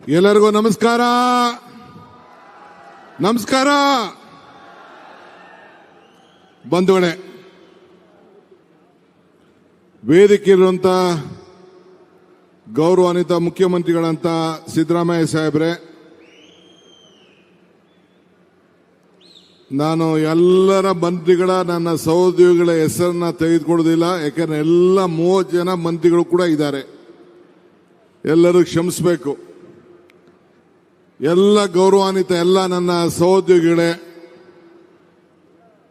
ಎಲ್ಲರಿಗೂ ನಮಸ್ಕಾರ. ನಮಸ್ಕಾರ ಬಂಧುಗಳೇ, ವೇದಿಕೆಯಿರುವಂತ ಗೌರವಾನ್ವಿತ ಮುಖ್ಯಮಂತ್ರಿಗಳಂತ ಸಿದ್ದರಾಮಯ್ಯ ಸಾಹೇಬ್ರೆ, ನಾನು ಎಲ್ಲರ ಮಂತ್ರಿಗಳ ನನ್ನ ಸಹೋದ್ಯೋಗಿಗಳ ಹೆಸರನ್ನ ತೆಗೆದುಕೊಳ್ಳುವುದಿಲ್ಲ. ಯಾಕಂದ್ರೆ ಎಲ್ಲ 30 ಜನ ಮಂತ್ರಿಗಳು ಕೂಡ ಇದ್ದಾರೆ. ಎಲ್ಲರೂ ಕ್ಷಮಿಸಬೇಕು. ಎಲ್ಲ ಗೌರವಾನ್ವಿತ ಎಲ್ಲ ನನ್ನ ಸಹೋದ್ಯೋಗಿಗಳೇ,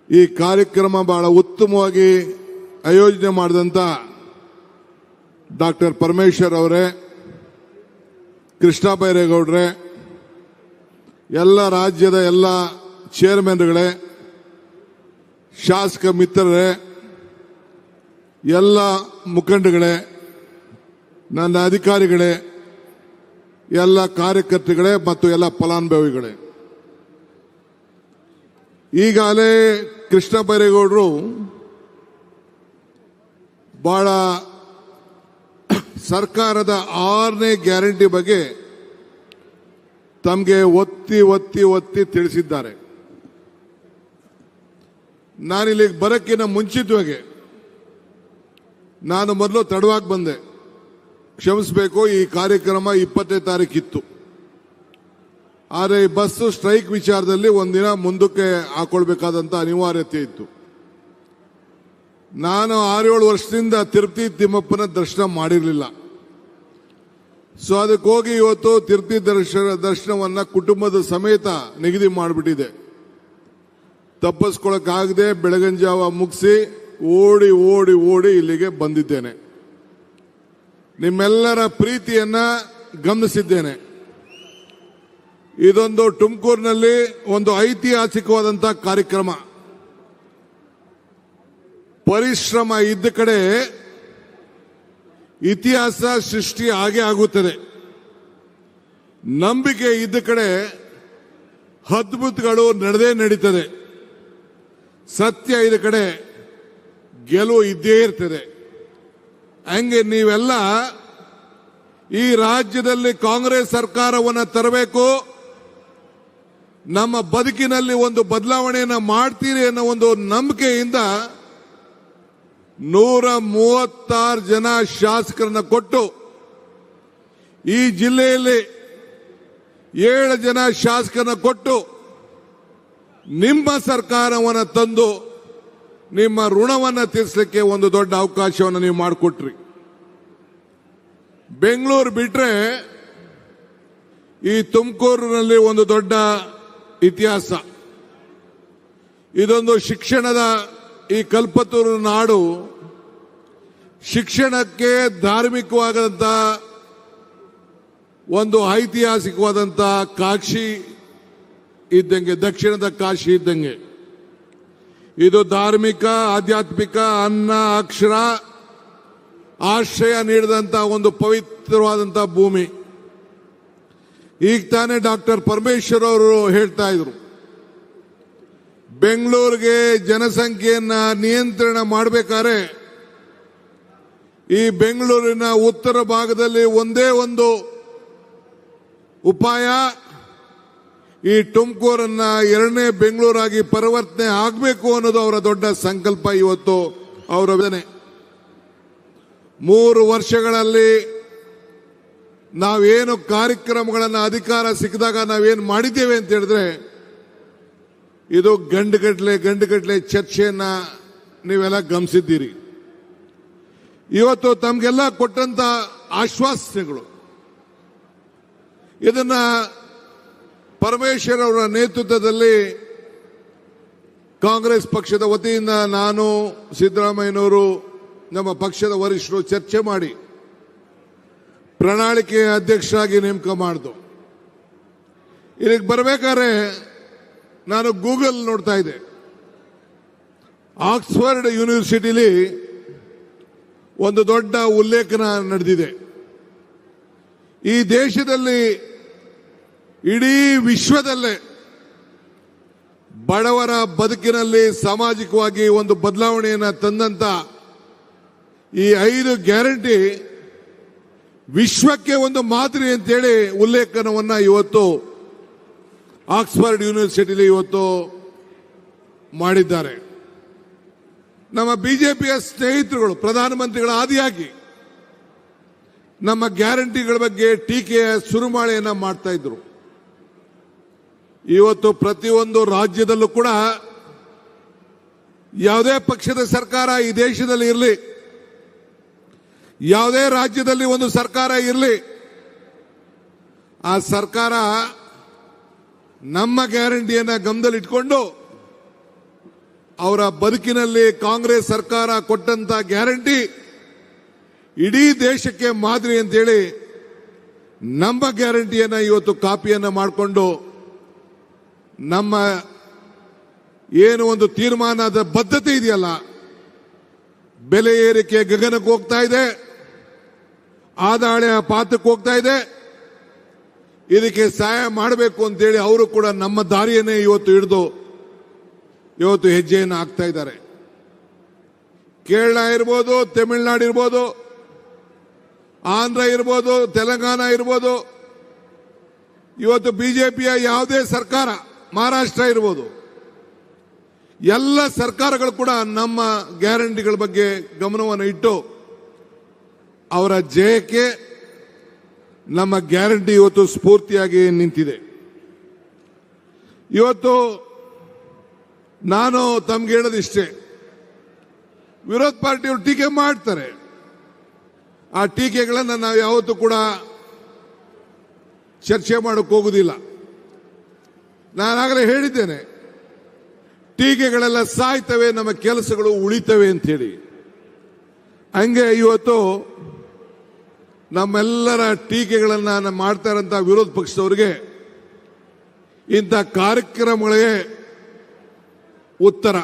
ಈ ಕಾರ್ಯಕ್ರಮ ಬಹಳ ಉತ್ತಮವಾಗಿ ಆಯೋಜನೆ ಮಾಡಿದಂತ ಡಾಕ್ಟರ್ ಪರಮೇಶ್ವರ್ ಅವರೇ, ಕೃಷ್ಣ ಬೈರೇಗೌಡ್ರೆ, ಎಲ್ಲ ರಾಜ್ಯದ ಎಲ್ಲ ಚೇರ್ಮನ್ಗಳೇ, ಶಾಸಕ ಮಿತ್ರರೇ, ಎಲ್ಲ ಮುಖಂಡಗಳೇ, ನನ್ನ ಅಧಿಕಾರಿಗಳೇ, ಎಲ್ಲ ಕಾರ್ಯಕರ್ತರುಗಳೇ ಮತ್ತು ಎಲ್ಲ ಫಲಾನುಭವಿಗಳೇ, ಈಗಾಗಲೇ ಕೃಷ್ಣ ಬೈರೇಗೌಡರು ಬಹಳ ಸರ್ಕಾರದ 6ನೇ ಗ್ಯಾರಂಟಿ ಬಗ್ಗೆ ತಮಗೆ ಒತ್ತಿ ಒತ್ತಿ ಒತ್ತಿ ತಿಳಿಸಿದ್ದಾರೆ. ನಾನಿಲ್ಲಿಗೆ ಬರಕ್ಕಿಂತ ಮುಂಚಿತವಾಗಿ ನಾನು ಮೊದಲು ತಡವಾಗಿ ಬಂದೆ, ಕ್ಷಮಿಸಬೇಕು. ಈ ಕಾರ್ಯಕ್ರಮ 20ನೇ ತಾರೀಕಿತ್ತು. ಆದರೆ ಈ ಬಸ್ ಸ್ಟ್ರೈಕ್ ವಿಚಾರದಲ್ಲಿ ಒಂದಿನ ಮುಂದಕ್ಕೆ ಹಾಕೊಳ್ಬೇಕಾದಂತ ಅನಿವಾರ್ಯತೆ ಇತ್ತು. ನಾನು 6-7 ವರ್ಷದಿಂದ ತಿರುಪತಿ ತಿಮ್ಮಪ್ಪನ ದರ್ಶನ ಮಾಡಿರಲಿಲ್ಲ. ಸೊ ಅದಕ್ಕೆ ಹೋಗಿ ಇವತ್ತು ತಿರುಪತಿ ದರ್ಶನವನ್ನ ಕುಟುಂಬದ ಸಮೇತ ನಿಗದಿ ಮಾಡಿಬಿಟ್ಟಿದೆ. ತಪ್ಪಿಸ್ಕೊಳಕ್ಕಾಗದೆ ಬೆಳಗಿನ ಜಾವ ಮುಗಿಸಿ ಓಡಿ ಓಡಿ ಓಡಿ ಇಲ್ಲಿಗೆ ಬಂದಿದ್ದೇನೆ. ನಿಮ್ಮೆಲ್ಲರ ಪ್ರೀತಿಯನ್ನ ಗಮನಿಸಿದ್ದೇನೆ. ಇದೊಂದು ತುಮಕೂರಿನಲ್ಲಿ ಒಂದು ಐತಿಹಾಸಿಕವಾದಂತಹ ಕಾರ್ಯಕ್ರಮ. ಪರಿಶ್ರಮ ಇದ್ದ ಕಡೆ ಇತಿಹಾಸ ಸೃಷ್ಟಿ ಆಗೇ ಆಗುತ್ತದೆ. ನಂಬಿಕೆ ಇದ್ದ ಕಡೆ ಅದ್ಭುತಗಳು ನಡೆದೇ ನಡೀತದೆ. ಸತ್ಯ ಇದ್ದ ಕಡೆ ಗೆಲುವು ಇದ್ದೇ ಇರ್ತದೆ. ಹಂಗೆ ನೀವೆಲ್ಲ ಈ ರಾಜ್ಯದಲ್ಲಿ ಕಾಂಗ್ರೆಸ್ ಸರ್ಕಾರವನ್ನು ತರಬೇಕು, ನಮ್ಮ ಬದುಕಿನಲ್ಲಿ ಒಂದು ಬದಲಾವಣೆಯನ್ನು ಮಾಡ್ತೀರಿ ಅನ್ನೋ ಒಂದು ನಂಬಿಕೆಯಿಂದ 136 ಜನ ಶಾಸಕರನ್ನ ಕೊಟ್ಟು ಈ ಜಿಲ್ಲೆಯಲ್ಲಿ 7 ಜನ ಶಾಸಕರನ್ನ ಕೊಟ್ಟು ನಿಮ್ಮ ಸರ್ಕಾರವನ್ನು ತಂದು ನಿಮ್ಮ ಋಣವನ್ನು ತೀರಿಸಲಿಕ್ಕೆ ಒಂದು ದೊಡ್ಡ ಅವಕಾಶವನ್ನು ನೀವು ಮಾಡಿಕೊಟ್ರಿ. ಬೆಂಗಳೂರು ಬಿಟ್ರೆ ಈ ತುಮಕೂರಿನಲ್ಲಿ ಒಂದು ದೊಡ್ಡ ಇತಿಹಾಸ. ಇದೊಂದು ಶಿಕ್ಷಣದ ಈ ಕಲ್ಪತರು ನಾಡು. ಶಿಕ್ಷಣಕ್ಕೆ ಧಾರ್ಮಿಕವಾದಂತ ಒಂದು ಐತಿಹಾಸಿಕವಾದಂತ ಕಾಶಿ ಇದ್ದಂಗೆ, ದಕ್ಷಿಣದ ಕಾಶಿ ಇದ್ದಂಗೆ. ಇದು ಧಾರ್ಮಿಕ, ಆಧ್ಯಾತ್ಮಿಕ, ಅನ್ನ, ಅಕ್ಷರ, ಆಶ್ರಯ ನೀಡಿದಂತ ಒಂದು ಪವಿತ್ರವಾದಂತ ಭೂಮಿ. ಈಗ ತಾನೇ ಡಾಕ್ಟರ್ ಪರಮೇಶ್ವರ್ ಅವರು ಹೇಳ್ತಾ ಇದ್ರು, ಬೆಂಗಳೂರಿಗೆ ಜನಸಂಖ್ಯೆಯನ್ನ ನಿಯಂತ್ರಣ ಮಾಡಬೇಕಾದ್ರೆ ಈ ಬೆಂಗಳೂರಿನ ಉತ್ತರ ಭಾಗದಲ್ಲಿ ಒಂದೇ ಒಂದು ಉಪಾಯ, ಈ ತುಮಕೂರನ್ನ 2ನೇ ಬೆಂಗಳೂರಾಗಿ ಪರಿವರ್ತನೆ ಆಗಬೇಕು ಅನ್ನೋದು ಅವರ ದೊಡ್ಡ ಸಂಕಲ್ಪ. ಇವತ್ತು ಅವರ 3 ವರ್ಷಗಳಲ್ಲಿ ನಾವೇನು ಕಾರ್ಯಕ್ರಮಗಳನ್ನು ಅಧಿಕಾರ ಸಿಕ್ಕಿದಾಗ ನಾವೇನು ಮಾಡಿದ್ದೇವೆ ಅಂತ ಹೇಳಿದ್ರೆ, ಇದು ಗಂಡುಗಟ್ಟಲೆ ಚರ್ಚೆಯನ್ನ ನೀವೆಲ್ಲ ಗಮನಿಸಿದ್ದೀರಿ. ಇವತ್ತು ತಮಗೆಲ್ಲ ಕೊಟ್ಟಂತ ಆಶ್ವಾಸನೆಗಳು, ಇದನ್ನ ಪರಮೇಶ್ವರ್ ಅವರ ನೇತೃತ್ವದಲ್ಲಿ ಕಾಂಗ್ರೆಸ್ ಪಕ್ಷದ ವತಿಯಿಂದ ನಾನು, ಸಿದ್ದರಾಮಯ್ಯನವರು, ನಮ್ಮ ಪಕ್ಷದ ವರಿಷ್ಠರು ಚರ್ಚೆ ಮಾಡಿ ಪ್ರಣಾಳಿಕೆಯ ಅಧ್ಯಕ್ಷರಾಗಿ ನೇಮಕ ಮಾಡಿದ್ದು. ಇಲ್ಲಿಗೆ ಬರಬೇಕಾದ್ರೆ ನಾನು ಗೂಗಲ್ ನೋಡ್ತಾ ಇದ್ದೆ. ಆಕ್ಸ್ಫರ್ಡ್ ಯೂನಿವರ್ಸಿಟಿಲಿ ಒಂದು ದೊಡ್ಡ ಉಲ್ಲೇಖನ ನಡೆದಿದೆ. ಈ ದೇಶದಲ್ಲಿ, ಇಡೀ ವಿಶ್ವದಲ್ಲೇ ಬಡವರ ಬದುಕಿನಲ್ಲಿ ಸಾಮಾಜಿಕವಾಗಿ ಒಂದು ಬದಲಾವಣೆಯನ್ನು ತಂದಂತ ಈ 5 ಗ್ಯಾರಂಟಿ ವಿಶ್ವಕ್ಕೆ ಒಂದು ಮಾದರಿ ಅಂತೇಳಿ ಉಲ್ಲೇಖನವನ್ನ ಇವತ್ತು ಆಕ್ಸ್ಫರ್ಡ್ ಯೂನಿವರ್ಸಿಟಿಲಿ ಇವತ್ತು ಮಾಡಿದ್ದಾರೆ. ನಮ್ಮ ಬಿಜೆಪಿಯ ಸ್ನೇಹಿತರುಗಳು ಪ್ರಧಾನಮಂತ್ರಿಗಳ ಆದಿಯಾಗಿ ನಮ್ಮ ಗ್ಯಾರಂಟಿಗಳ ಬಗ್ಗೆ ಟೀಕೆಯ ಸುರುಮಾಳೆಯನ್ನ ಮಾಡ್ತಾ ಇದ್ರು. ಇವತ್ತು ಪ್ರತಿಯೊಂದು ರಾಜ್ಯದಲ್ಲೂ ಕೂಡ ಯಾವುದೇ ಪಕ್ಷದ ಸರ್ಕಾರ ಈ ದೇಶದಲ್ಲಿ ಇರಲಿ, ಯಾವುದೇ ರಾಜ್ಯದಲ್ಲಿ ಒಂದು ಸರ್ಕಾರ ಇರಲಿ, ಆ ಸರ್ಕಾರ ನಮ್ಮ ಗ್ಯಾರಂಟಿಯನ್ನ ಗಮನದಲ್ಲಿಟ್ಕೊಂಡು ಅವರ ಬದುಕಿನಲ್ಲಿ ಕಾಂಗ್ರೆಸ್ ಸರ್ಕಾರ ಕೊಟ್ಟಂತ ಗ್ಯಾರಂಟಿ ಇಡೀ ದೇಶಕ್ಕೆ ಮಾದರಿ ಅಂತೇಳಿ ನಮ್ಮ ಗ್ಯಾರಂಟಿಯನ್ನ ಇವತ್ತು ಕಾಪಿಯನ್ನ ಮಾಡಿಕೊಂಡು ನಮ್ಮ ಏನು ಒಂದು ತೀರ್ಮಾನದ ಬದ್ಧತೆ ಇದೆಯಲ್ಲ, ಬೆಲೆ ಏರಿಕೆ ಗಗನಕ್ಕೆ ಹೋಗ್ತಾ ಇದೆ, ಆದಾಯ ಪಾತಕ್ಕೆ ಹೋಗ್ತಾ ಇದೆ, ಇದಕ್ಕೆ ಸಹಾಯ ಮಾಡಬೇಕು ಅಂತೇಳಿ ಅವರು ಕೂಡ ನಮ್ಮ ದಾರಿಯನ್ನೇ ಇವತ್ತು ಹಿಡಿದು ಇವತ್ತು ಹೆಜ್ಜೆಯನ್ನು ಹಾಕ್ತಾ ಇದ್ದಾರೆ. ಕೇರಳ ಇರ್ಬೋದು, ತಮಿಳುನಾಡು ಇರ್ಬೋದು, ಆಂಧ್ರ ಇರ್ಬೋದು, ತೆಲಂಗಾಣ ಇರ್ಬೋದು, ಇವತ್ತು ಬಿಜೆಪಿಯ ಯಾವುದೇ ಸರ್ಕಾರ, ಮಹಾರಾಷ್ಟ್ರ ಇರ್ಬೋದು, ಎಲ್ಲ ಸರ್ಕಾರಗಳು ಕೂಡ ನಮ್ಮ ಗ್ಯಾರಂಟಿಗಳ ಬಗ್ಗೆ ಗಮನವನ್ನು ಇಟ್ಟು ಅವರ ಜಯಕ್ಕೆ ನಮ್ಮ ಗ್ಯಾರಂಟಿ ಇವತ್ತು ಸ್ಫೂರ್ತಿಯಾಗಿ ನಿಂತಿದೆ. ಇವತ್ತು ನಾನು ತಮ್ಗೆ ಹೇಳೋದಿಷ್ಟೇ, ವಿರೋಧ ಪಾರ್ಟಿಯವರು ಟೀಕೆ ಮಾಡ್ತಾರೆ. ಆ ಟೀಕೆಗಳನ್ನು ನಾವು ಯಾವತ್ತೂ ಕೂಡ ಚರ್ಚೆ ಮಾಡೋಕೆ ಹೋಗುದಿಲ್ಲ. ನಾನಾಗಲೇ ಹೇಳಿದ್ದೇನೆ, ಟೀಕೆಗಳೆಲ್ಲ ಸಾಯ್ತವೆ, ನಮ್ಮ ಕೆಲಸಗಳು ಉಳಿತವೆ ಅಂತ ಹೇಳಿ. ಹಂಗೆ ಇವತ್ತು ನಮ್ಮೆಲ್ಲರ ಟೀಕೆಗಳನ್ನು ಮಾಡ್ತಾ ಇರೋಂಥ ವಿರೋಧ ಪಕ್ಷದವರಿಗೆ ಇಂಥ ಕಾರ್ಯಕ್ರಮಗಳಿಗೆ ಉತ್ತರ.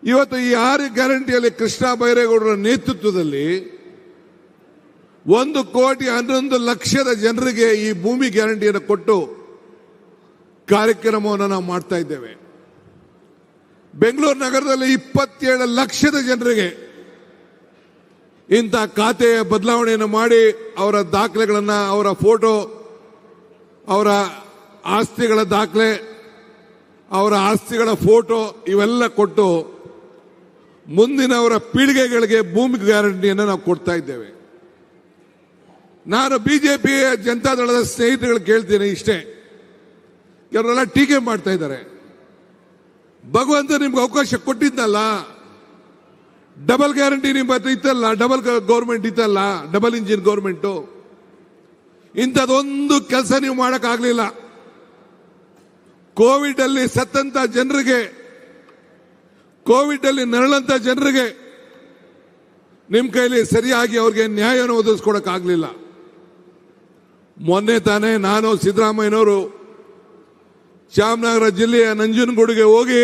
ಇವತ್ತು ಈ 6 ಗ್ಯಾರಂಟಿಯಲ್ಲಿ ಕೃಷ್ಣ ಬೈರೇಗೌಡರ ನೇತೃತ್ವದಲ್ಲಿ 1,11,00,000 ಜನರಿಗೆ ಈ ಭೂಮಿ ಗ್ಯಾರಂಟಿಯನ್ನು ಕೊಟ್ಟು ಕಾರ್ಯಕ್ರಮವನ್ನು ನಾವು ಮಾಡ್ತಾ ಇದ್ದೇವೆ. ಬೆಂಗಳೂರು ನಗರದಲ್ಲಿ 27 ಲಕ್ಷದ ಜನರಿಗೆ ಇಂಥ ಖಾತೆಯ ಬದಲಾವಣೆಯನ್ನು ಮಾಡಿ ಅವರ ದಾಖಲೆಗಳನ್ನು, ಅವರ ಫೋಟೋ, ಅವರ ಆಸ್ತಿಗಳ ದಾಖಲೆ, ಅವರ ಆಸ್ತಿಗಳ ಫೋಟೋ ಇವೆಲ್ಲ ಕೊಟ್ಟು ಮುಂದಿನ ಅವರ ಪೀಳಿಗೆಗಳಿಗೆ ಭೂಮಿ ಗ್ಯಾರಂಟಿಯನ್ನು ನಾವು ಕೊಡ್ತಾ ಇದ್ದೇವೆ. ನಾನು ಬಿಜೆಪಿ ಜನತಾದಳದ ಸ್ನೇಹಿತರುಗಳು ಕೇಳ್ತೀನಿ ಇಷ್ಟೇ, ಕೆಲವರೆಲ್ಲ ಟೀಕೆ ಮಾಡ್ತಾ ಇದ್ದಾರೆ. ಭಗವಂತ ನಿಮ್ಗೆ ಅವಕಾಶ ಕೊಟ್ಟಿದ್ದಲ್ಲ, ಡಬಲ್ ಗ್ಯಾರಂಟಿ ನಿಮ್ಮ ಹತ್ರ ಇತ್ತಲ್ಲ, ಡಬಲ್ ಗೌರ್ಮೆಂಟ್ ಇತ್ತಲ್ಲ, ಡಬಲ್ ಇಂಜಿನ್ ಗೌರ್ಮೆಂಟು, ಇಂಥದ್ದೊಂದು ಕೆಲಸ ನೀವು ಮಾಡೋಕ್ಕಾಗಲಿಲ್ಲ. ಕೋವಿಡ್ ಅಲ್ಲಿ ಸತ್ತಂತ ಜನರಿಗೆ, ಕೋವಿಡ್ ಅಲ್ಲಿ ನರಳಂತ ಜನರಿಗೆ ನಿಮ್ಮ ಕೈಲಿ ಸರಿಯಾಗಿ ಅವ್ರಿಗೆ ನ್ಯಾಯವನ್ನು ಒದಗಿಸ್ಕೊಡಕ್ಕಾಗಲಿಲ್ಲ. ಮೊನ್ನೆ ತಾನೇ ನಾನು ಸಿದ್ದರಾಮಯ್ಯನವರು ಚಾಮರಾಜನಗರ ಜಿಲ್ಲೆಯ ನಂಜನಗೂಡಿಗೆ ಹೋಗಿ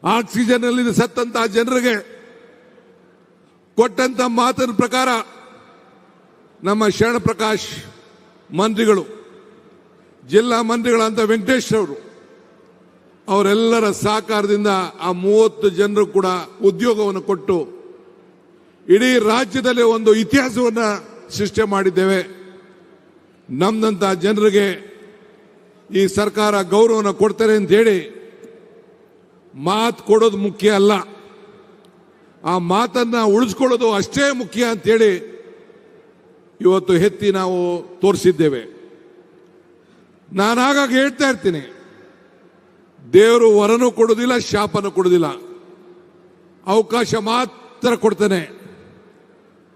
ಆಕ್ಸಿಜನ್ ಅಲ್ಲಿ ಸತ್ತಂತ ಜನರಿಗೆ ಕೊಟ್ಟಂತ ಮಾತಿನ ಪ್ರಕಾರ ನಮ್ಮ ಶರಣ ಪ್ರಕಾಶ್ ಮಂತ್ರಿಗಳು, ಜಿಲ್ಲಾ ಮಂತ್ರಿಗಳಂತ ವೆಂಕಟೇಶ್ ಅವರು, ಅವರೆಲ್ಲರ ಸಹಕಾರದಿಂದ ಆ 30 ಜನರು ಕೂಡ ಉದ್ಯೋಗವನ್ನು ಕೊಟ್ಟು ಇಡೀ ರಾಜ್ಯದಲ್ಲಿ ಒಂದು ಇತಿಹಾಸವನ್ನು ಸೃಷ್ಟಿ ಮಾಡಿದ್ದೇವೆ. ನಮ್ಮಂತ ಜನರಿಗೆ ಈ ಸರ್ಕಾರ ಗೌರವವನ್ನು ಕೊಡ್ತಾರೆ ಅಂತ ಹೇಳಿ ಮಾತು ಕೊಡೋದು ಮುಖ್ಯ ಅಲ್ಲ, ಆ ಮಾತನ್ನ ಉಳಿಸ್ಕೊಳ್ಳೋದು ಅಷ್ಟೇ ಮುಖ್ಯ ಅಂತೇಳಿ ಇವತ್ತು ಎತ್ತಿ ನಾವು ತೋರಿಸಿದ್ದೇವೆ. ನಾನು ಆಗಾಗ ಹೇಳ್ತಾ ಇರ್ತೀನಿ, ದೇವರು ವರನೂ ಕೊಡೋದಿಲ್ಲ, ಶಾಪನೂ ಕೊಡೋದಿಲ್ಲ, ಅವಕಾಶ ಮಾತ್ರ ಕೊಡ್ತಾನೆ.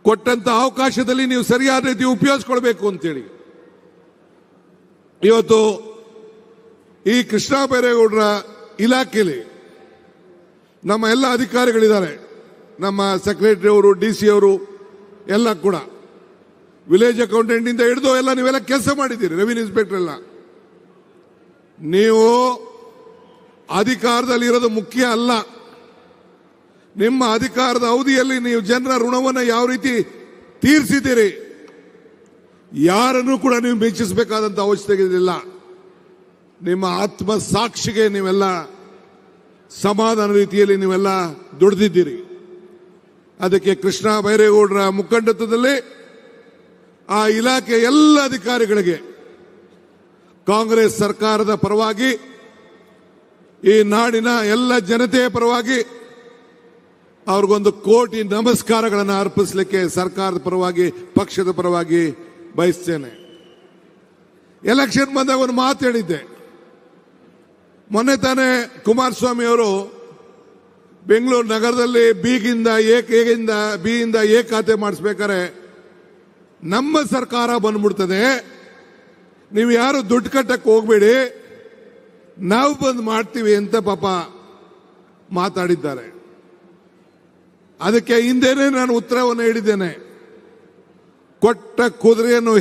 ಕೊಟ್ಟಂತ ಅವಕಾಶದಲ್ಲಿ ನೀವು ಸರಿಯಾದ ರೀತಿ ಉಪಯೋಗಿಸ್ಕೊಳ್ಬೇಕು ಅಂತೇಳಿ ಇವತ್ತು ಈ ಕೃಷ್ಣ ಬೈರೇಗೌಡರ ಇಲಾಖೆಯಲ್ಲಿ ನಮ್ಮ ಎಲ್ಲ ಅಧಿಕಾರಿಗಳಿದ್ದಾರೆ, ನಮ್ಮ ಸೆಕ್ರೆಟರಿ ಅವರು, DC ಅವರು ಎಲ್ಲ ಕೂಡ, ವಿಲೇಜ್ ಅಕೌಂಟೆಂಟ್ ಇಂದ ಹಿಡಿದು ಎಲ್ಲ ನೀವೆಲ್ಲ ಕೆಲಸ ಮಾಡಿದ್ದೀರಿ, ರೆವಿನ್ಯೂ ಇನ್ಸ್ಪೆಕ್ಟರ್ ಎಲ್ಲ. ನೀವು ಅಧಿಕಾರದಲ್ಲಿ ಇರೋದು ಮುಖ್ಯ ಅಲ್ಲ, ನಿಮ್ಮ ಅಧಿಕಾರದ ಅವಧಿಯಲ್ಲಿ ನೀವು ಜನರ ಋಣವನ್ನು ಯಾವ ರೀತಿ ತೀರಿಸಿದ್ದೀರಿ, ಯಾರನ್ನು ಕೂಡ ನೀವು ಮೆಚ್ಚಿಸಬೇಕಾದಂತ ಅವಶ್ಯಕತೆ ಇಲ್ಲ. ನಿಮ್ಮ ಆತ್ಮ ಸಾಕ್ಷಿಗೆ ನೀವೆಲ್ಲ ಸಮಾಧಾನ ರೀತಿಯಲ್ಲಿ ನೀವೆಲ್ಲ ದುಡಿದಿದ್ದೀರಿ. ಅದಕ್ಕೆ ಕೃಷ್ಣ ಬೈರೇಗೌಡರ ಮುಖಂಡತ್ವದಲ್ಲಿ ಆ ಇಲಾಖೆ ಎಲ್ಲ ಅಧಿಕಾರಿಗಳಿಗೆ ಕಾಂಗ್ರೆಸ್ ಸರ್ಕಾರದ ಪರವಾಗಿ ಈ ನಾಡಿನ ಎಲ್ಲ ಜನತೆಯ ಪರವಾಗಿ ಅವ್ರಿಗೊಂದು ಕೋಟಿ ನಮಸ್ಕಾರಗಳನ್ನು ಅರ್ಪಿಸಲಿಕ್ಕೆ ಸರ್ಕಾರದ ಪರವಾಗಿ ಪಕ್ಷದ ಪರವಾಗಿ ಬಯಸ್ತೇನೆ. ಎಲೆಕ್ಷನ್ ಬಂದಾಗ ಒಂದು ಮಾತು ಹೇಳಿದ್ದೆ. ಮೊನ್ನೆ ತಾನೇ ಕುಮಾರಸ್ವಾಮಿ ಅವರು ಬೆಂಗಳೂರು ನಗರದಲ್ಲಿ ಬಿಯಿಂದ ಎ ಖಾತೆ ಮಾಡಿಸ್ಬೇಕಾರೆ ನಮ್ಮ ಸರ್ಕಾರ ಬಂದ್ಬಿಡ್ತದೆ, ನೀವು ಯಾರು ದುಡ್ಡು ಕಟ್ಟಕ್ಕೆ ಹೋಗ್ಬೇಡಿ, ನಾವು ಬಂದು ಮಾಡ್ತೀವಿ ಅಂತ ಪಾಪ ಮಾತಾಡಿದ್ದಾರೆ. ಅದಕ್ಕೆ ಹಿಂದೆನೇ ನಾನು ಉತ್ತರವನ್ನು ಹೇಳಿದ್ದೇನೆ. ಕೊಟ್ಟ ಕುದುರೆಯನ್ನು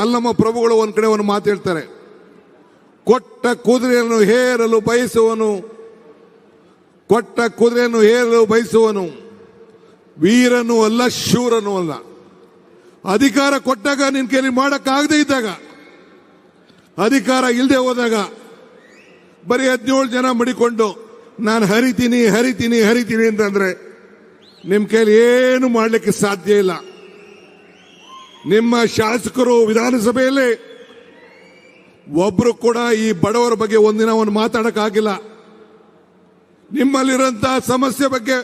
ಅಲ್ಲಮ್ಮ ಪ್ರಭುಗಳು ಒಂದ್ ಕಡೆ ಒಂದು ಮಾತು ಹೇಳ್ತಾರೆ, ಕೊಟ್ಟ ಕುದುರೆಯನ್ನು ಹೇರಲು ಬಯಸುವನು ವೀರನೂ ಅಲ್ಲ ಶೂರನೂ ಅಲ್ಲ. ಅಧಿಕಾರ ಕೊಟ್ಟಾಗ ನಿನ್ ಕೈಲಿ ಮಾಡಕ್ಕಾಗದೇ ಇದ್ದಾಗ, ಅಧಿಕಾರ ಇಲ್ಲದೆ ಹೋದಾಗ ಬರೀ 17 ಜನ ಮಡಿಕೊಂಡು ನಾನು ಹರಿತೀನಿ ಅಂತಂದ್ರೆ ನಿಮ್ ಕೈಲಿ ಏನು ಮಾಡಲಿಕ್ಕೆ ಸಾಧ್ಯ ಇಲ್ಲ. ನಿಮ್ಮ ಶಾಸಕರು ವಿಧಾನಸಭೆಯಲ್ಲಿ ಒಬ್ರು ಕೂಡ ಈ ಬಡವರ ಬಗ್ಗೆ ಒಂದಿನ ಒಂದು ಮಾತಾಡಕ್ಕಾಗಿಲ್ಲ. ನಿಮ್ಮಲ್ಲಿರುವಂತಹ ಸಮಸ್ಯೆ ಬಗ್ಗೆ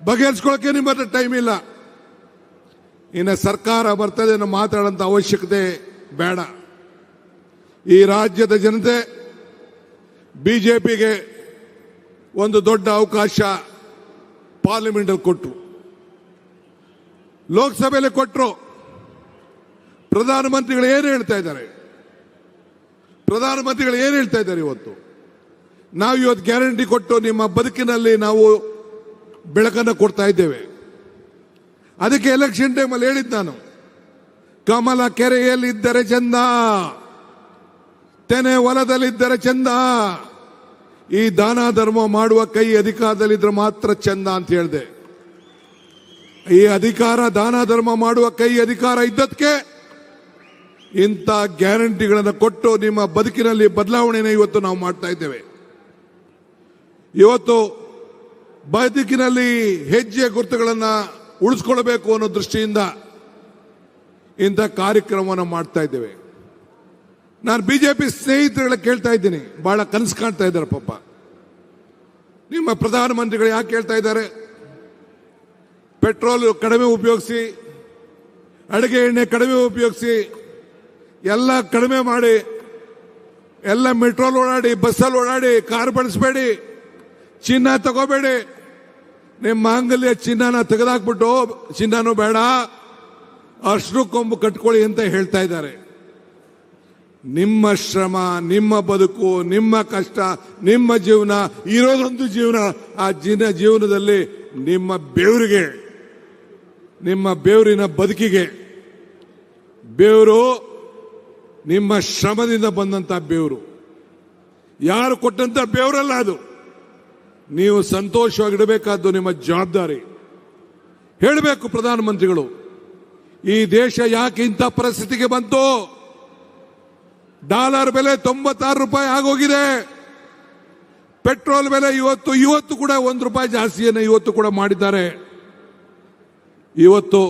ಬಗೆಹರಿಸ್ಕೊಳ್ಳಕ್ಕೆ ನಿಮ್ಮ ಹತ್ರ ಟೈಮ್ ಇಲ್ಲ. ಇನ್ನು ಸರ್ಕಾರ ಬರ್ತದೆ ಅನ್ನೋ ಮಾತಾಡೋಂಥ ಅವಶ್ಯಕತೆ ಬೇಡ. ಈ ರಾಜ್ಯದ ಜನತೆ ಬಿಜೆಪಿಗೆ ಒಂದು ದೊಡ್ಡ ಅವಕಾಶ ಪಾರ್ಲಿಮೆಂಟ್ ಅಲ್ಲಿ ಕೊಟ್ಟರು, ಲೋಕಸಭೆಯಲ್ಲಿ ಕೊಟ್ಟರು. ಪ್ರಧಾನಮಂತ್ರಿಗಳು ಏನು ಹೇಳ್ತಾ ಇದ್ದಾರೆ? ಇವತ್ತು ನಾವು ಇವತ್ತು ಗ್ಯಾರಂಟಿ ಕೊಟ್ಟು ನಿಮ್ಮ ಬದುಕಿನಲ್ಲಿ ನಾವು ಬೆಳಕನ್ನು ಕೊಡ್ತಾ ಇದ್ದೇವೆ. ಅದಕ್ಕೆ ಎಲೆಕ್ಷನ್ ಟೈಮಲ್ಲಿ ಹೇಳಿದ್ದು ನಾನು, ಕಮಲ ಕೆರೆಯಲ್ಲಿದ್ದರೆ ಚಂದ, ತೆನೆ ಹೊಲದಲ್ಲಿದ್ದರೆ ಚಂದ, ಈ ದಾನ ಧರ್ಮ ಮಾಡುವ ಕೈ ಅಧಿಕಾರದಲ್ಲಿದ್ರೆ ಮಾತ್ರ ಚಂದ ಅಂತ ಹೇಳಿದೆ. ಈ ದಾನ ಧರ್ಮ ಮಾಡುವ ಕೈ ಅಧಿಕಾರ ಇದ್ದದಕ್ಕೆ ಇಂಥ ಗ್ಯಾರಂಟಿಗಳನ್ನು ಕೊಟ್ಟು ನಿಮ್ಮ ಬದುಕಿನಲ್ಲಿ ಬದಲಾವಣೆಯನ್ನು ಇವತ್ತು ನಾವು ಮಾಡ್ತಾ ಇದ್ದೇವೆ. ಇವತ್ತು ಬದುಕಿನಲ್ಲಿ ಹೆಜ್ಜೆ ಗುರುತುಗಳನ್ನು ಉಳಿಸ್ಕೊಳ್ಬೇಕು ಅನ್ನೋ ದೃಷ್ಟಿಯಿಂದ ಇಂಥ ಕಾರ್ಯಕ್ರಮವನ್ನು ಮಾಡ್ತಾ ಇದ್ದೇವೆ. ನಾನು ಬಿಜೆಪಿ ಸ್ನೇಹಿತರುಗಳ ಕೇಳ್ತಾ ಇದ್ದೀನಿ, ಬಹಳ ಕನಸು ಕಾಣ್ತಾ ಇದ್ದಾರೆ ಪಾಪ. ನಿಮ್ಮ ಪ್ರಧಾನಮಂತ್ರಿಗಳು ಯಾಕೆ ಹೇಳ್ತಾ ಇದ್ದಾರೆ? ಪೆಟ್ರೋಲ್ ಕಡಿಮೆ ಉಪಯೋಗಿಸಿ, ಅಡುಗೆ ಎಣ್ಣೆ ಕಡಿಮೆ ಉಪಯೋಗಿಸಿ, ಎಲ್ಲ ಕಡಿಮೆ ಮಾಡಿ, ಎಲ್ಲ ಮೆಟ್ರೋಲ್ ಓಡಾಡಿ, ಬಸ್ಸಲ್ಲಿ ಓಡಾಡಿ, ಕಾರ್ ಬಳಸಬೇಡಿ, ಚಿನ್ನ ತಗೋಬೇಡಿ, ನಿಮ್ಮ ಮಾಂಗಲ್ಯ ಚಿನ್ನನ ತೆಗೆದಾಕ್ಬಿಟ್ಟು ಚಿನ್ನನೂ ಬೇಡ, ಅರ್ಶಿನ ಕೊಂಬು ಕಟ್ಕೊಳ್ಳಿ ಅಂತ ಹೇಳ್ತಾ ಇದ್ದಾರೆ. ನಿಮ್ಮ ಶ್ರಮ, ನಿಮ್ಮ ಬದುಕು, ನಿಮ್ಮ ಕಷ್ಟ, ನಿಮ್ಮ ಜೀವನ ಇರೋದೊಂದು ಜೀವನ. ಆ ಜೀವನದಲ್ಲಿ ನಿಮ್ಮ ಬೆವರಿಗೆ, ನಿಮ್ಮ ಬೆವರಿನ ಬದುಕಿಗೆ, ಬೆವರು ನಿಮ್ಮ ಶ್ರಮದಿಂದ ಬಂದಂತ ಬೆವರು, ಯಾರು ಕೊಟ್ಟಂತ ಬೆವರಲ್ಲ ಅದು. ನೀವು ಸಂತೋಷವಾಗಿಡಬೇಕಾದ್ದು ನಿಮ್ಮ ಜವಾಬ್ದಾರಿ. ಹೇಳಬೇಕು ಪ್ರಧಾನಮಂತ್ರಿಗಳು, ಈ ದೇಶ ಯಾಕೆ ಇಂಥ ಪರಿಸ್ಥಿತಿಗೆ ಬಂತು? ಡಾಲರ್ ಬೆಲೆ 96 ರೂಪಾಯಿ ಆಗೋಗಿದೆ. ಪೆಟ್ರೋಲ್ ಬೆಲೆ ಇವತ್ತು ಕೂಡ 1 ರೂಪಾಯಿ ಜಾಸ್ತಿಯನ್ನು ಇವತ್ತು ಕೂಡ ಮಾಡಿದ್ದಾರೆ. ಇವತ್ತು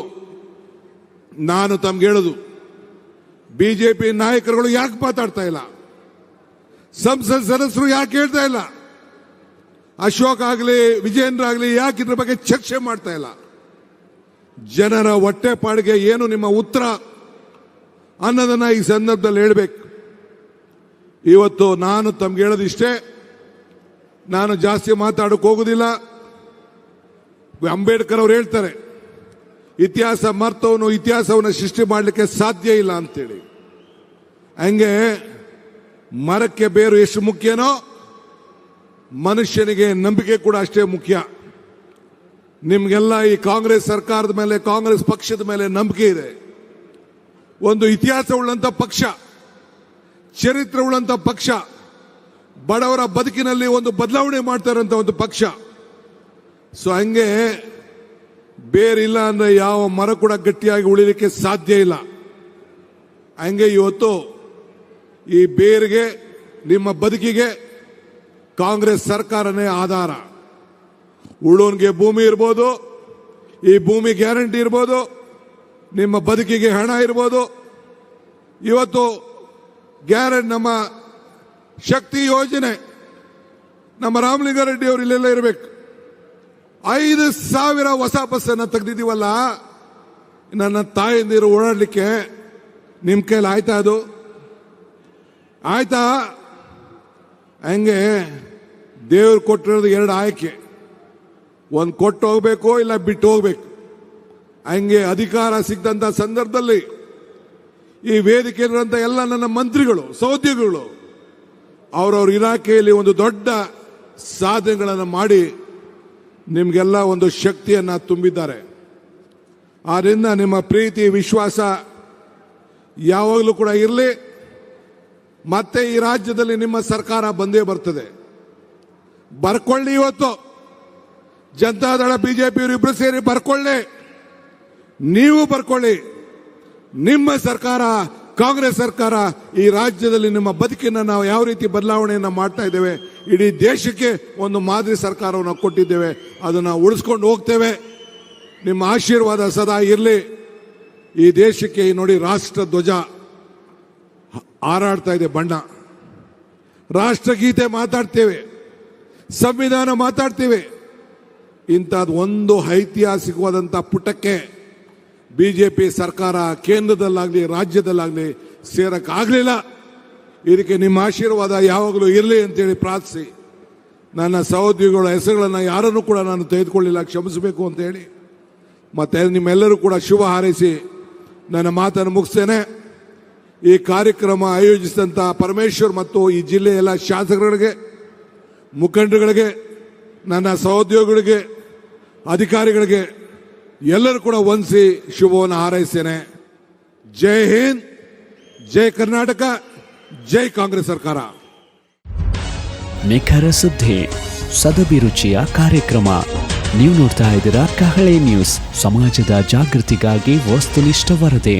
ನಾನು ತಮ್ಗೆ ಹೇಳುದು, ಬಿಜೆಪಿ ನಾಯಕರುಗಳು ಯಾಕೆ ಮಾತಾಡ್ತಾ ಇಲ್ಲ? ಸಂಸತ್ ಸದಸ್ಯರು ಯಾಕೆ ಹೇಳ್ತಾ ಇಲ್ಲ? ಅಶೋಕ್ ಆಗಲಿ, ವಿಜೇಂದ್ರ ಆಗಲಿ ಯಾಕೆ ಇದ್ರ ಬಗ್ಗೆ ಚರ್ಚೆ ಮಾಡ್ತಾ ಇಲ್ಲ? ಜನರ ಹೊಟ್ಟೆಪಾಡಿಗೆ ಏನು ನಿಮ್ಮ ಉತ್ತರ ಅನ್ನೋದನ್ನ ಈ ಸಂದರ್ಭದಲ್ಲಿ ಹೇಳಬೇಕು. ಇವತ್ತು ನಾನು ತಮ್ಗೆ ಹೇಳೋದಿಷ್ಟೇ, ನಾನು ಜಾಸ್ತಿ ಮಾತಾಡೋಕೆ ಹೋಗುದಿಲ್ಲ. ಅಂಬೇಡ್ಕರ್ ಅವರು ಹೇಳ್ತಾರೆ, ಇತಿಹಾಸ ಮರ್ತವನು ಇತಿಹಾಸವನ್ನು ಸೃಷ್ಟಿ ಮಾಡಲಿಕ್ಕೆ ಸಾಧ್ಯ ಇಲ್ಲ ಅಂತೇಳಿ. ಹಂಗೆ ಮರಕ್ಕೆ ಬೇರು ಎಷ್ಟು ಮುಖ್ಯನೋ ಮನುಷ್ಯನಿಗೆ ನಂಬಿಕೆ ಕೂಡ ಅಷ್ಟೇ ಮುಖ್ಯ. ನಿಮ್ಗೆಲ್ಲ ಈ ಕಾಂಗ್ರೆಸ್ ಸರ್ಕಾರದ ಮೇಲೆ, ಕಾಂಗ್ರೆಸ್ ಪಕ್ಷದ ಮೇಲೆ ನಂಬಿಕೆ ಇದೆ. ಒಂದು ಇತಿಹಾಸ ಉಳ್ಳಂತ ಪಕ್ಷ, ಚರಿತ್ರೆ ಉಳ್ಳಂತ ಪಕ್ಷ, ಬಡವರ ಬದುಕಿನಲ್ಲಿ ಒಂದು ಬದಲಾವಣೆ ಮಾಡ್ತಾ ಇರುವಂತ ಒಂದು ಪಕ್ಷ. ಸೊ ಹಂಗೆ ಬೇರಿಲ್ಲ ಅಂದ್ರೆ ಯಾವ ಮರ ಕೂಡ ಗಟ್ಟಿಯಾಗಿ ಉಳಿಲಿಕ್ಕೆ ಸಾಧ್ಯ ಇಲ್ಲ. ಹಂಗೆ ಇವತ್ತು ಈ ಬೇರಿಗೆ, ನಿಮ್ಮ ಬದುಕಿಗೆ ಕಾಂಗ್ರೆಸ್ ಸರ್ಕಾರನೇ ಆಧಾರ. ಉಳ್ಳೋನ್ಗೆ ಭೂಮಿ ಇರ್ಬೋದು, ಈ ಭೂಮಿ ಗ್ಯಾರಂಟಿ ಇರ್ಬೋದು, ನಿಮ್ಮ ಬದುಕಿಗೆ ಹಣ ಇರ್ಬೋದು, ಇವತ್ತು ಗ್ಯಾರಂಟಿ ನಮ್ಮ ಶಕ್ತಿ ಯೋಜನೆ, ನಮ್ಮ ರಾಮಲಿಂಗಾರೆಡ್ಡಿ ಅವರು ಇಲ್ಲೆಲ್ಲ ಇರಬೇಕು. 5,000 ಹೊಸ ಬಸ್ಸನ್ನು ತೆಗೆದಿದ್ದೀವಲ್ಲ, ನನ್ನ ತಾಯಂದಿರು ಓಡಾಡಲಿಕ್ಕೆ ನಿಮ್ಮ ಕೈಲಿ ಆಯ್ತಾ? ಅದು ಆಯ್ತಾ? ಹಂಗೆ ದೇವ್ರು ಕೊಟ್ಟಿರೋದು 2 ಆಯ್ಕೆ, ಒಂದು ಕೊಟ್ಟು ಹೋಗ್ಬೇಕು, ಇಲ್ಲ ಬಿಟ್ಟು ಹೋಗ್ಬೇಕು. ಹಂಗೆ ಅಧಿಕಾರ ಸಿಕ್ಕಂತ ಸಂದರ್ಭದಲ್ಲಿ ಈ ವೇದಿಕೆಯಲ್ಲಿರುವಂತ ಎಲ್ಲ ನನ್ನ ಮಂತ್ರಿಗಳು, ಸಹೋದ್ಯೋಗಿಗಳು ಅವರವ್ರ ಇಲಾಖೆಯಲ್ಲಿ ಒಂದು ದೊಡ್ಡ ಸಾಧನೆಗಳನ್ನು ಮಾಡಿ ನಿಮಗೆಲ್ಲ ಒಂದು ಶಕ್ತಿಯನ್ನ ತುಂಬಿದ್ದಾರೆ. ಆದ್ದರಿಂದ ನಿಮ್ಮ ಪ್ರೀತಿ ವಿಶ್ವಾಸ ಯಾವಾಗಲೂ ಕೂಡ ಇರಲಿ. ಮತ್ತೆ ಈ ರಾಜ್ಯದಲ್ಲಿ ನಿಮ್ಮ ಸರ್ಕಾರ ಬಂದೇ ಬರ್ತದೆ. ಬರ್ಕೊಳ್ಳಿ, ಇವತ್ತು ಜನತಾದಳ ಬಿಜೆಪಿ ಇಬ್ರು ಸೇರಿ ಬರ್ಕೊಳ್ಳಿ, ನೀವು ಬರ್ಕೊಳ್ಳಿ. ನಿಮ್ಮ ಸರ್ಕಾರ, ಕಾಂಗ್ರೆಸ್ ಸರ್ಕಾರ ಈ ರಾಜ್ಯದಲ್ಲಿ ನಿಮ್ಮ ಬದುಕಿನ ನಾವು ಯಾವ ರೀತಿ ಬದಲಾವಣೆಯನ್ನು ಮಾಡ್ತಾ ಇದ್ದೇವೆ, ಇಡೀ ದೇಶಕ್ಕೆ ಒಂದು ಮಾದರಿ ಸರ್ಕಾರವನ್ನು ಕೊಟ್ಟಿದ್ದೇವೆ, ಅದನ್ನು ಉಳಿಸ್ಕೊಂಡು ಹೋಗ್ತೇವೆ. ನಿಮ್ಮ ಆಶೀರ್ವಾದ ಸದಾ ಇರಲಿ. ಈ ದೇಶಕ್ಕೆ ನೋಡಿ, ರಾಷ್ಟ್ರ ಧ್ವಜ ಹಾರಾಡ್ತಾ ಇದೆ, ಬಣ್ಣ, ರಾಷ್ಟ್ರಗೀತೆ ಮಾತಾಡ್ತೇವೆ, ಸಂವಿಧಾನ ಮಾತಾಡ್ತೇವೆ. ಇಂಥದ್ದು ಒಂದು ಐತಿಹಾಸಿಕವಾದಂಥ ಪುಟಕ್ಕೆ ಬಿಜೆಪಿ ಸರ್ಕಾರ ಕೇಂದ್ರದಲ್ಲಾಗಲಿ ರಾಜ್ಯದಲ್ಲಾಗಲಿ ಸೇರಕ್ಕಾಗಲಿಲ್ಲ. ಇದಕ್ಕೆ ನಿಮ್ಮ ಆಶೀರ್ವಾದ ಯಾವಾಗಲೂ ಇರಲಿ ಅಂತೇಳಿ ಪ್ರಾರ್ಥಿಸಿ, ನನ್ನ ಸಹೋದ್ಯೋಗಿಗಳ ಹೆಸರುಗಳನ್ನು ಯಾರನ್ನು ಕೂಡ ನಾನು ತೆಗೆದುಕೊಳ್ಳಿಲ್ಲ, ಕ್ಷಮಿಸಬೇಕು ಅಂತ ಹೇಳಿ ಮತ್ತೆ ನಿಮ್ಮೆಲ್ಲರೂ ಕೂಡ ಶುಭ ಹಾರೈಸಿ ನನ್ನ ಮಾತನ್ನು ಮುಗಿಸ್ತೇನೆ. ಈ ಕಾರ್ಯಕ್ರಮ ಆಯೋಜಿಸಿದಂಥ ಪರಮೇಶ್ವರ್ ಮತ್ತು ಈ ಜಿಲ್ಲೆಯ ಎಲ್ಲ ಶಾಸಕರಿಗೆ, ಮುಖಂಡರುಗಳಿಗೆ, ನನ್ನ ಸಹೋದ್ಯೋಗಿಗಳಿಗೆ, ಅಧಿಕಾರಿಗಳಿಗೆ ಎಲ್ಲರೂ ಕೂಡ ವಂದಿಸಿ ಶುಭವನ್ನು ಹಾರೈಸ್ತೇನೆ. ಜೈ ಹಿಂದ್, ಜೈ ಕರ್ನಾಟಕ, ಜೈ ಕಾಂಗ್ರೆಸ್ ಸರ್ಕಾರ. ನಿಖರ ಸುದ್ದಿ, ಸದಭಿರುಚಿಯ ಕಾರ್ಯಕ್ರಮ. ನೀವು ನೋಡ್ತಾ ಇದ್ದೀರಾ ಕಹಳೆ ನ್ಯೂಸ್, ಸಮಾಜದ ಜಾಗೃತಿಗಾಗಿ ವಸ್ತುನಿಷ್ಠ ವರದಿ.